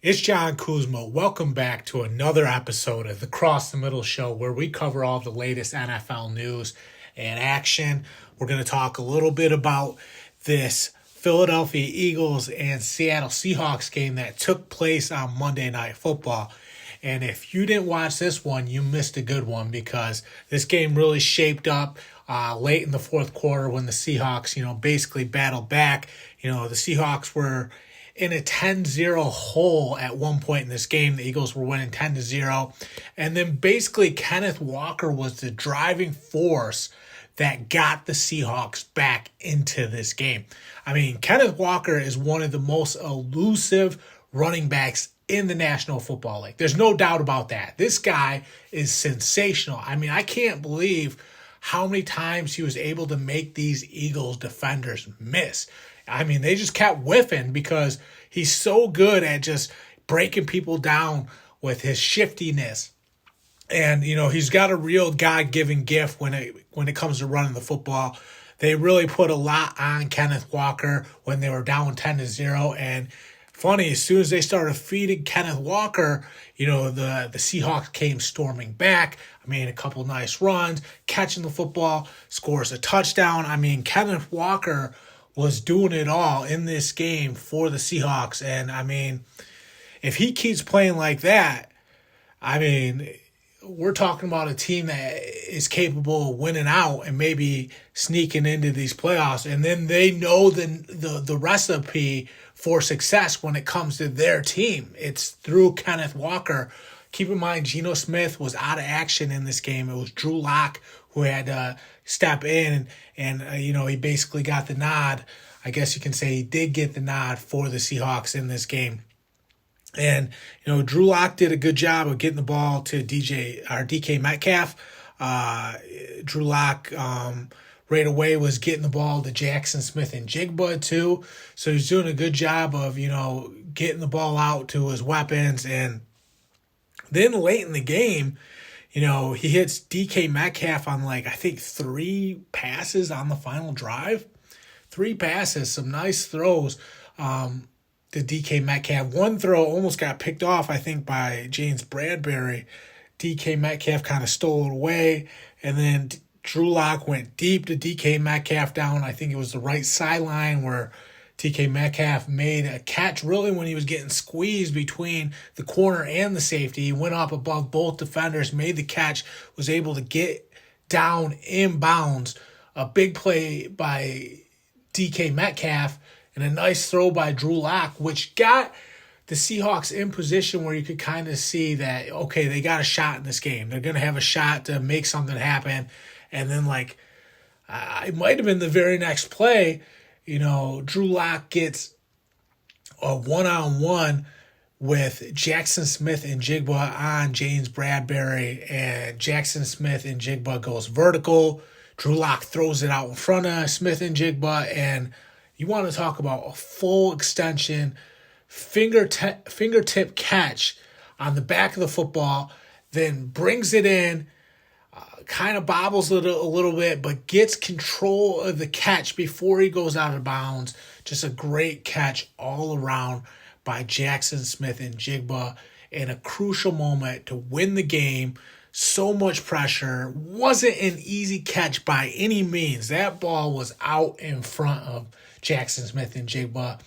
It's John Kuzma. Welcome back to another episode of the Cross the Middle Show, where we cover all the latest NFL news and action. We're going to talk a little bit about this Philadelphia Eagles and Seattle Seahawks game that took place on Monday Night Football. And if you didn't watch this one, you missed a good one, because this game really shaped up late in the fourth quarter when the Seahawks, basically battled back. The Seahawks were in a 10-0 hole at one point in this game. The Eagles were winning 10-0. And then basically Kenneth Walker was the driving force that got the Seahawks back into this game. I mean, Kenneth Walker is one of the most elusive running backs in the National Football League. There's no doubt about that. This guy is sensational. I mean, I can't believe how many times he was able to make these Eagles defenders miss. I mean, they just kept whiffing because he's so good at just breaking people down with his shiftiness. And, he's got a real God-given gift when it comes to running the football. They really put a lot on Kenneth Walker when they were down 10-0. And funny, as soon as they started feeding Kenneth Walker, the Seahawks came storming back. I mean, a couple nice runs, catching the football, scores a touchdown. I mean, Kenneth Walker was doing it all in this game for the Seahawks. And, I mean, if he keeps playing like that, I mean, we're talking about a team that is capable of winning out and maybe sneaking into these playoffs. And then they know the recipe for success when it comes to their team. It's through Kenneth Walker. Keep in mind, Geno Smith was out of action in this game. It was Drew Lock who had to step in, and he basically got the nod. I guess you can say he did get the nod for the Seahawks in this game. And, Drew Lock did a good job of getting the ball to DK Metcalf. Drew Lock right away was getting the ball to Jackson Smith and Jigba too. So he's doing a good job of, getting the ball out to his weapons. And then late in the game, he hits DK Metcalf on I think 3 passes on the final drive. 3 passes, some nice throws to DK Metcalf. One throw almost got picked off, I think, by James Bradbury. DK Metcalf kind of stole it away. And then Drew Lock went deep to DK Metcalf down. I think it was the right sideline where DK Metcalf made a catch really when he was getting squeezed between the corner and the safety. He went up above both defenders, made the catch, was able to get down inbounds. A big play by DK Metcalf and a nice throw by Drew Lock, which got the Seahawks in position where you could kind of see that, okay, they got a shot in this game. They're going to have a shot to make something happen. And then, it might have been the very next play, Drew Lock gets a one-on-one with Jackson Smith and Jigba on James Bradbury, and Jackson Smith and Jigba goes vertical. Drew Lock throws it out in front of Smith and Jigba, and you want to talk about a full extension fingertip catch on the back of the football, then brings it in, kind of bobbles it a little bit, but gets control of the catch before he goes out of bounds. Just a great catch all around by Jackson Smith and Jigba in a crucial moment to win the game. So much pressure. Wasn't an easy catch by any means. That ball was out in front of Jackson Smith and Jigba.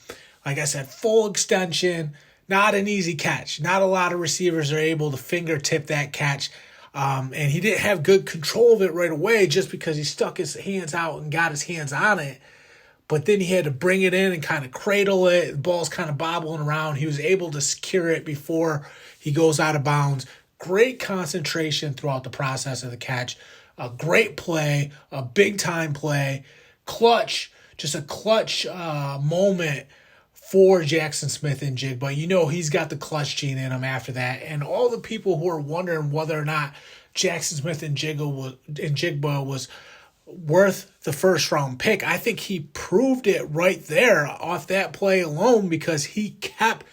Like I said, full extension, not an easy catch. Not a lot of receivers are able to fingertip that catch. And he didn't have good control of it right away just because he stuck his hands out and got his hands on it. But then he had to bring it in and kind of cradle it. The ball's kind of bobbling around. He was able to secure it before he goes out of bounds. Great concentration throughout the process of the catch. A great play, a big-time play. Clutch, just a clutch moment for Jackson Smith and Jigba. He's got the clutch gene in him after that. And all the people who are wondering whether or not Jackson Smith and Jigba was worth the first-round pick, I think he proved it right there off that play alone, because he kept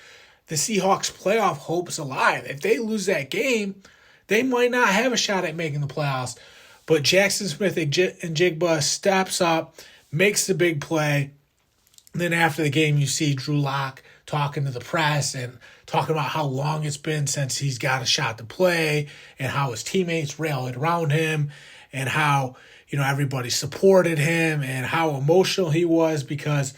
the Seahawks' playoff hopes alive. If they lose that game, they might not have a shot at making the playoffs. But Jackson Smith and Jigba steps up, makes the big play. And then after the game, you see Drew Lock talking to the press and talking about how long it's been since he's got a shot to play and how his teammates rallied around him and how, everybody supported him and how emotional he was because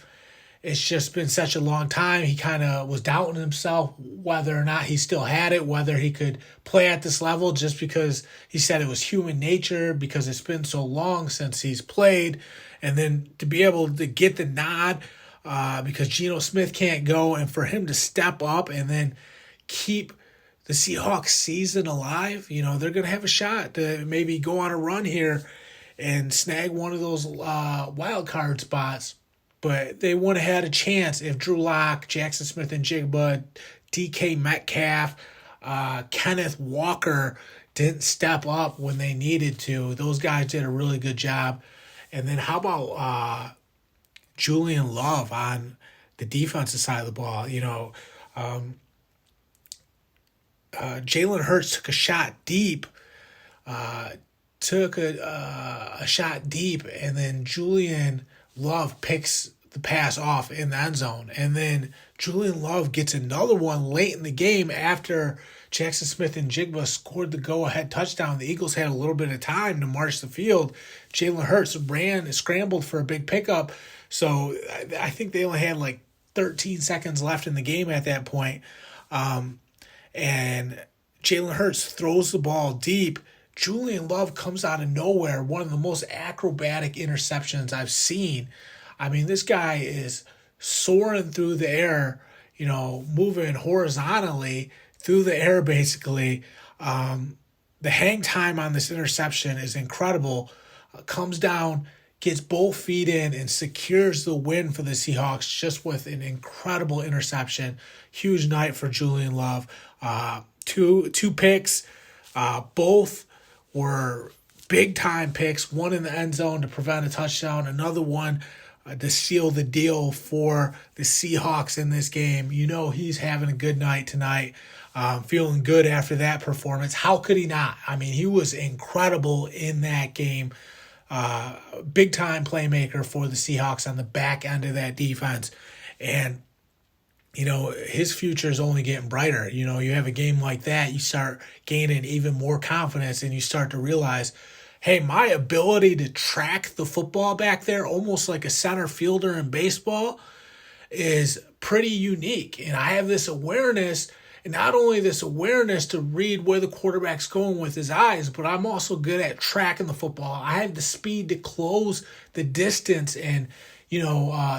it's just been such a long time. He kind of was doubting himself whether or not he still had it, whether he could play at this level, just because he said it was human nature because it's been so long since he's played. And then to be able to get the nod because Geno Smith can't go, and for him to step up and then keep the Seahawks season alive, they're going to have a shot to maybe go on a run here and snag one of those wild card spots. But they wouldn't have had a chance if Drew Lock, Jackson Smith-Njigba, DK Metcalf, Kenneth Walker didn't step up when they needed to. Those guys did a really good job. And then how about Julian Love on the defensive side of the ball? Jalen Hurts took a shot deep, and then Julian Love picks the pass off in the end zone. And then Julian Love gets another one late in the game after Jackson Smith-Njigba scored the go-ahead touchdown. The Eagles had a little bit of time to march the field. Jalen Hurts scrambled for a big pickup. So I think they only had like 13 seconds left in the game at that point. And Jalen Hurts throws the ball deep. Julian Love comes out of nowhere, one of the most acrobatic interceptions I've seen. I mean, this guy is soaring through the air, moving horizontally through the air, basically. The hang time on this interception is incredible. Comes down, gets both feet in, and secures the win for the Seahawks just with an incredible interception. Huge night for Julian Love. Two picks, both were big-time picks, one in the end zone to prevent a touchdown, another one to seal the deal for the Seahawks in this game. He's having a good night tonight, feeling good after that performance. How could he not? I mean, he was incredible in that game. Big-time playmaker for the Seahawks on the back end of that defense. And his future is only getting brighter. You have a game like that, you start gaining even more confidence and you start to realize, hey, my ability to track the football back there, almost like a center fielder in baseball, is pretty unique. And I have this awareness, and not only this awareness to read where the quarterback's going with his eyes, but I'm also good at tracking the football. I have the speed to close the distance and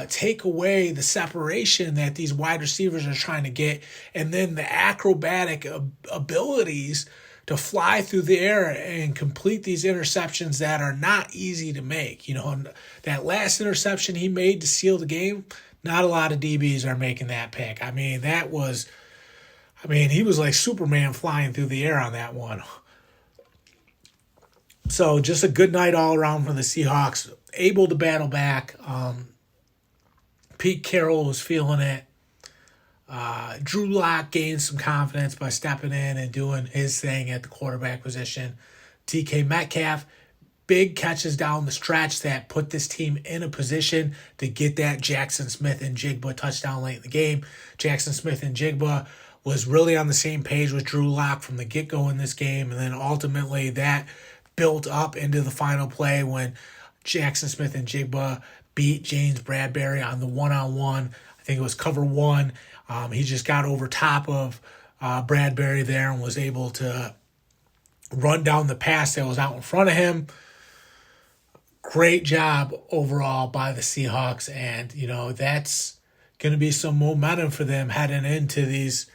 take away the separation that these wide receivers are trying to get, and then the acrobatic abilities to fly through the air and complete these interceptions that are not easy to make. That last interception he made to seal the game, not a lot of DBs are making that pick. I mean, he was like Superman flying through the air on that one. So just a good night all around for the Seahawks. Able to battle back. Pete Carroll was feeling it. Drew Lock gained some confidence by stepping in and doing his thing at the quarterback position. DK Metcalf, big catches down the stretch that put this team in a position to get that Jackson Smith-Njigba touchdown late in the game. Jackson Smith-Njigba was really on the same page with Drew Lock from the get-go in this game, and then ultimately that built up into the final play when Jackson Smith-Njigba beat James Bradbury on the one-on-one. I think it was cover one. He just got over top of Bradbury there and was able to run down the pass that was out in front of him. Great job overall by the Seahawks, and that's going to be some momentum for them heading into these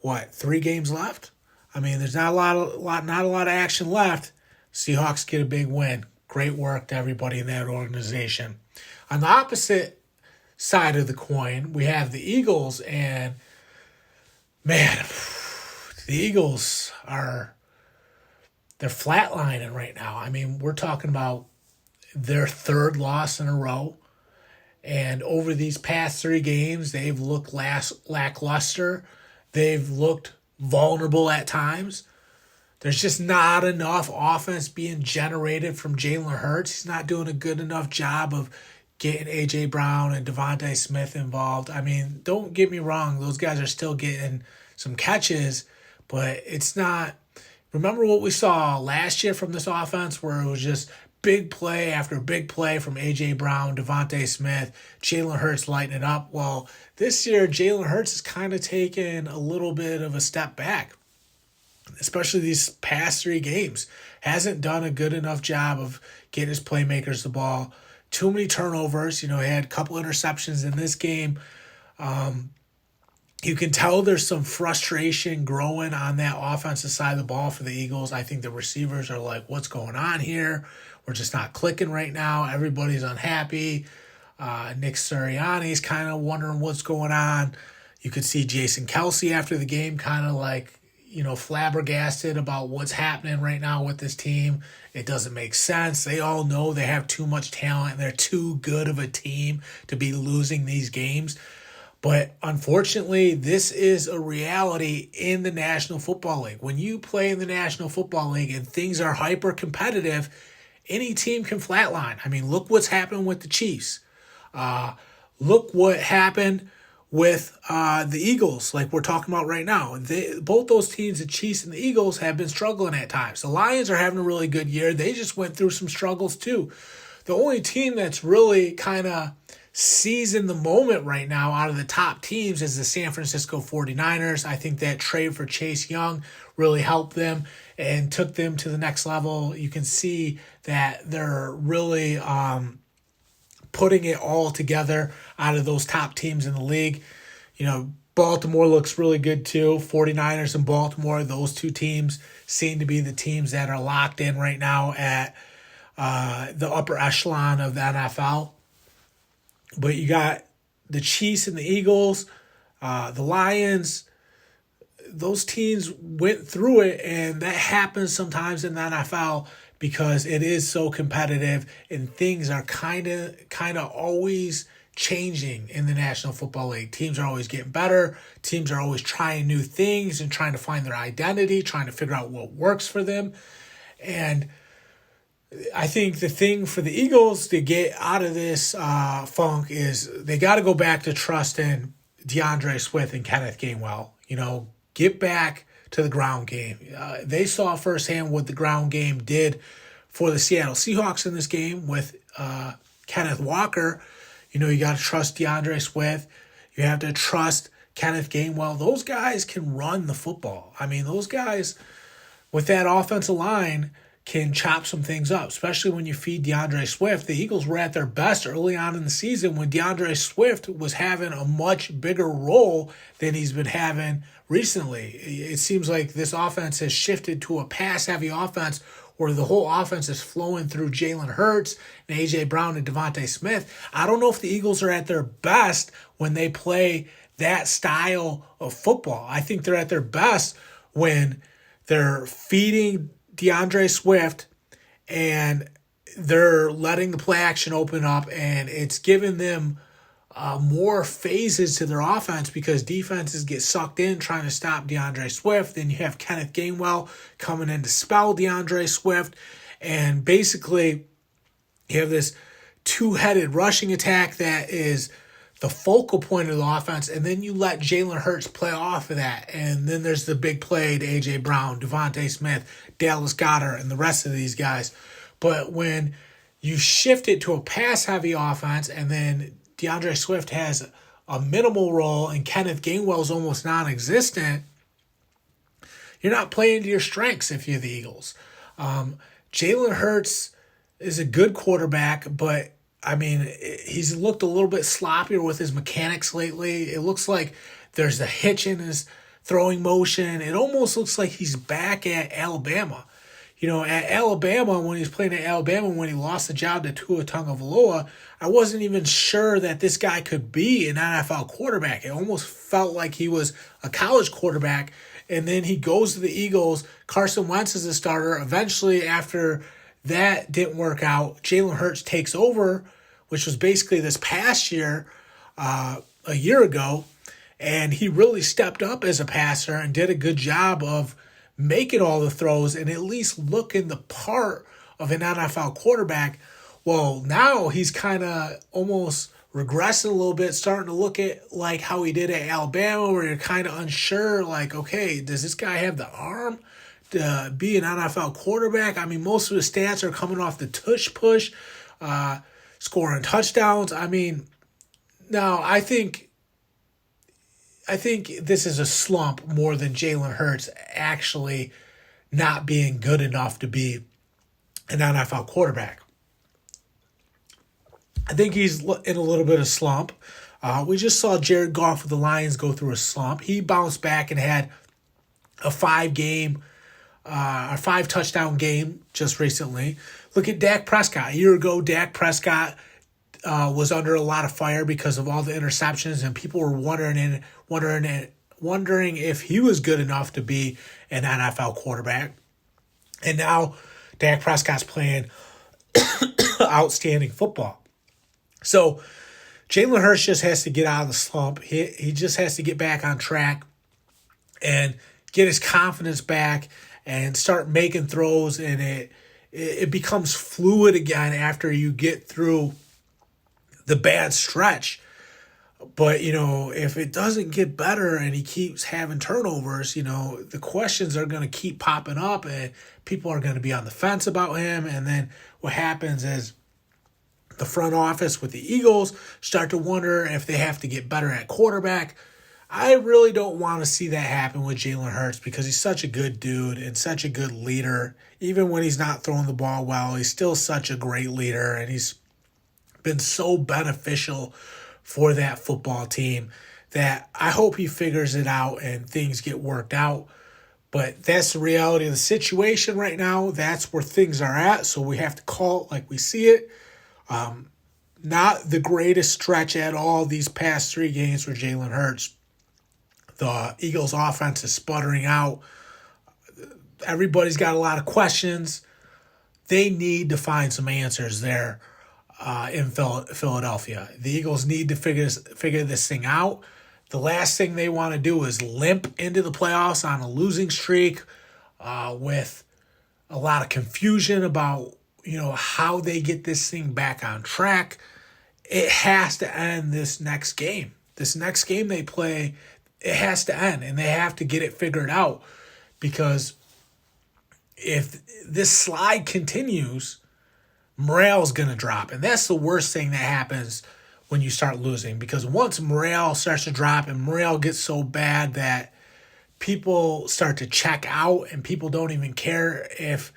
3 games left. I mean, there's not a lot of action left. Seahawks get a big win. Great work to everybody in that organization. On the opposite side of the coin, we have the Eagles, and man, the Eagles they're flatlining right now. I mean, we're talking about their 3rd loss in a row, and over these past 3 games, they've looked lackluster. They've looked vulnerable at times. There's just not enough offense being generated from Jalen Hurts. He's not doing a good enough job of getting A.J. Brown and Devontae Smith involved. I mean, don't get me wrong, those guys are still getting some catches, but it's not. Remember what we saw last year from this offense where it was just big play after big play from A.J. Brown, Devontae Smith, Jalen Hurts lighting it up. Well, this year, Jalen Hurts has kind of taken a little bit of a step back, especially these past 3 games. Hasn't done a good enough job of getting his playmakers the ball. Too many turnovers. He had a couple interceptions in this game. You can tell there's some frustration growing on that offensive side of the ball for the Eagles. I think the receivers are like, what's going on here? We're just not clicking right now. Everybody's unhappy. Nick Sirianni's kind of wondering what's going on. You could see Jason Kelce after the game kind of like, flabbergasted about what's happening right now with this team. It doesn't make sense. They all know they have too much talent and they're too good of a team to be losing these games. But unfortunately, this is a reality in the National Football League. When you play in the National Football League and things are hyper competitive, any team can flatline. I mean, look what's happened with the Chiefs. Look what happened with the Eagles, like we're talking about right now. Both those teams, the Chiefs and the Eagles, have been struggling at times. The Lions are having a really good year. They just went through some struggles too. The only team that's really kind of seizing the moment right now out of the top teams is the San Francisco 49ers. I think that trade for Chase Young really helped them and took them to the next level. You can see that they're really putting it all together out of those top teams in the league. Baltimore looks really good too. 49ers and Baltimore, those 2 teams seem to be the teams that are locked in right now at the upper echelon of the NFL. But you got the Chiefs and the Eagles, the Lions. Those teams went through it, and that happens sometimes in the NFL because it is so competitive and things are kind of always changing in the National Football League. Teams are always getting better. Teams are always trying new things and trying to find their identity, trying to figure out what works for them. And I think the thing for the Eagles to get out of this funk is they got to go back to trusting DeAndre Swift and Kenneth Gainwell. Get back to the ground game. They saw firsthand what the ground game did for the Seattle Seahawks in this game with Kenneth Walker. You got to trust DeAndre Swift. You have to trust Kenneth Gainwell. Those guys can run the football. I mean, those guys with that offensive line can chop some things up, especially when you feed DeAndre Swift. The Eagles were at their best early on in the season when DeAndre Swift was having a much bigger role than he's been having recently. It seems like this offense has shifted to a pass-heavy offense where the whole offense is flowing through Jalen Hurts and A.J. Brown and Devontae Smith. I don't know if the Eagles are at their best when they play that style of football. I think they're at their best when they're feeding DeAndre Swift and they're letting the play action open up, and it's giving them more phases to their offense because defenses get sucked in trying to stop DeAndre Swift. Then you have Kenneth Gainwell coming in to spell DeAndre Swift, and basically you have this 2-headed rushing attack that is the focal point of the offense, and then you let Jalen Hurts play off of that. And then there's the big play to A.J. Brown, Devontae Smith, Dallas Goedert, and the rest of these guys. But when you shift it to a pass-heavy offense and then DeAndre Swift has a minimal role and Kenneth Gainwell is almost non-existent, you're not playing to your strengths if you're the Eagles. Jalen Hurts is a good quarterback, but I mean, he's looked a little bit sloppier with his mechanics lately. It looks like there's a hitch in his throwing motion. It almost looks like he's back at Alabama. At Alabama, when he was playing at Alabama, when he lost the job to Tua Tagovailoa, I wasn't even sure that this guy could be an NFL quarterback. It almost felt like he was a college quarterback. And then he goes to the Eagles. Carson Wentz is a starter. Eventually, after that didn't work out, Jalen Hurts takes over, which was basically this past year, a year ago, and he really stepped up as a passer and did a good job of making all the throws and at least looking the part of an NFL quarterback. Well, now he's kind of almost regressing a little bit, starting to look at like how he did at Alabama, where you're kind of unsure, like, okay, does this guy have the arm to be an NFL quarterback? I mean, most of his stats are coming off the tush push, scoring touchdowns. I mean, now I think this is a slump more than Jalen Hurts actually not being good enough to be an NFL quarterback. I think he's in a little bit of slump. We just saw Jared Goff with the Lions go through a slump. He bounced back and had a 5-touchdown game just recently. Look at Dak Prescott. A year ago, Dak Prescott was under a lot of fire because of all the interceptions, and people were wondering if he was good enough to be an NFL quarterback. And now Dak Prescott's playing outstanding football. So Jalen Hurts just has to get out of the slump. He just has to get back on track and get his confidence back and start making throws, and it becomes fluid again after you get through the bad stretch. But, if it doesn't get better and he keeps having turnovers, the questions are going to keep popping up and people are going to be on the fence about him. And then what happens is the front office with the Eagles start to wonder if they have to get better at quarterback. I really don't want to see that happen with Jalen Hurts because he's such a good dude and such a good leader. Even when he's not throwing the ball well, he's still such a great leader, and he's been so beneficial for that football team that I hope he figures it out and things get worked out. But that's the reality of the situation right now. That's where things are at, so we have to call it like we see it. Not the greatest stretch at all these past 3 games for Jalen Hurts. The Eagles' offense is sputtering out. Everybody's got a lot of questions. They need to find some answers there in Philadelphia. The Eagles need to figure this thing out. The last thing they want to do is limp into the playoffs on a losing streak with a lot of confusion about how they get this thing back on track. It has to end this next game. This next game they play, it has to end, and they have to get it figured out, because if this slide continues, morale's going to drop. And that's the worst thing that happens when you start losing, because once morale starts to drop and morale gets so bad that people start to check out and people don't even care if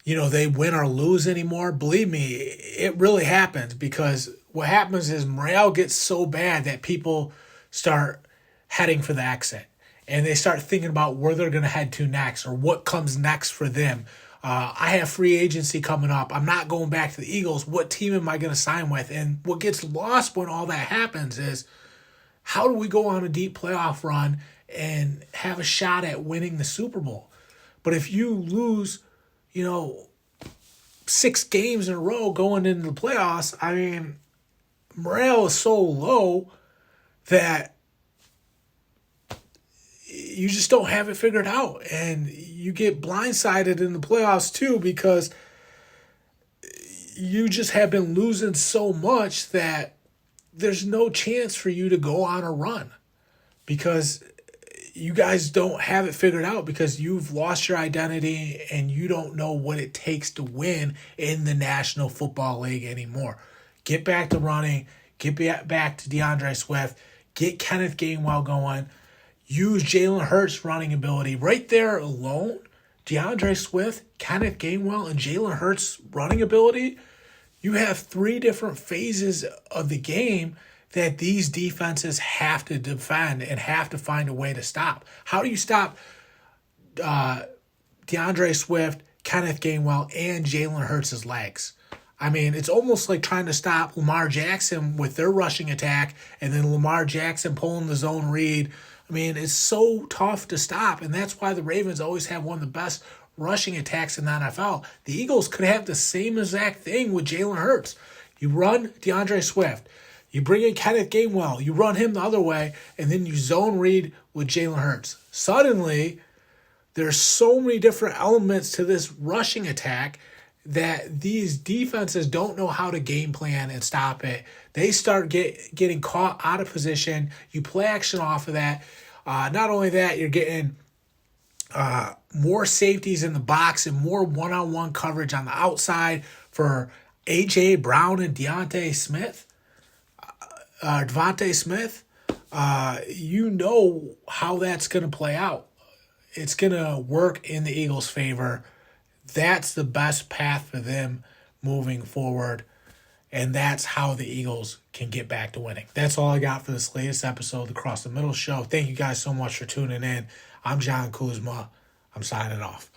they win or lose anymore. Believe me, it really happens, because what happens is morale gets so bad that people start heading for the exit, and they start thinking about where they're going to head to next or what comes next for them. I have free agency coming up. I'm not going back to the Eagles. What team am I going to sign with? And what gets lost when all that happens is, how do we go on a deep playoff run and have a shot at winning the Super Bowl? But if you lose, 6 games in a row going into the playoffs, I mean, morale is so low that you just don't have it figured out. And you get blindsided in the playoffs too, because you just have been losing so much that there's no chance for you to go on a run, because you guys don't have it figured out, because you've lost your identity and you don't know what it takes to win in the National Football League anymore. Get back to running. Get back to DeAndre Swift. Get Kenneth Gainwell going. Use Jalen Hurts' running ability. Right there alone, DeAndre Swift, Kenneth Gainwell, and Jalen Hurts' running ability, you have 3 different phases of the game that these defenses have to defend and have to find a way to stop. How do you stop DeAndre Swift, Kenneth Gainwell, and Jalen Hurts' legs? I mean, it's almost like trying to stop Lamar Jackson with their rushing attack and then Lamar Jackson pulling the zone read. I mean, it's so tough to stop, and that's why the Ravens always have one of the best rushing attacks in the NFL. The Eagles could have the same exact thing with Jalen Hurts. You run DeAndre Swift. You bring in Kenneth Gainwell. You run him the other way, and then you zone read with Jalen Hurts. Suddenly, there's so many different elements to this rushing attack that these defenses don't know how to game plan and stop it. They start getting caught out of position. You play action off of that. Not only that, you're getting more safeties in the box and more one-on-one coverage on the outside for A.J. Brown and Devontae Smith. You know how that's going to play out. It's going to work in the Eagles' favor. That's the best path for them moving forward. And that's how the Eagles can get back to winning. That's all I got for this latest episode of the Cross the Middle Show. Thank you guys so much for tuning in. I'm John Kuzma. I'm signing off.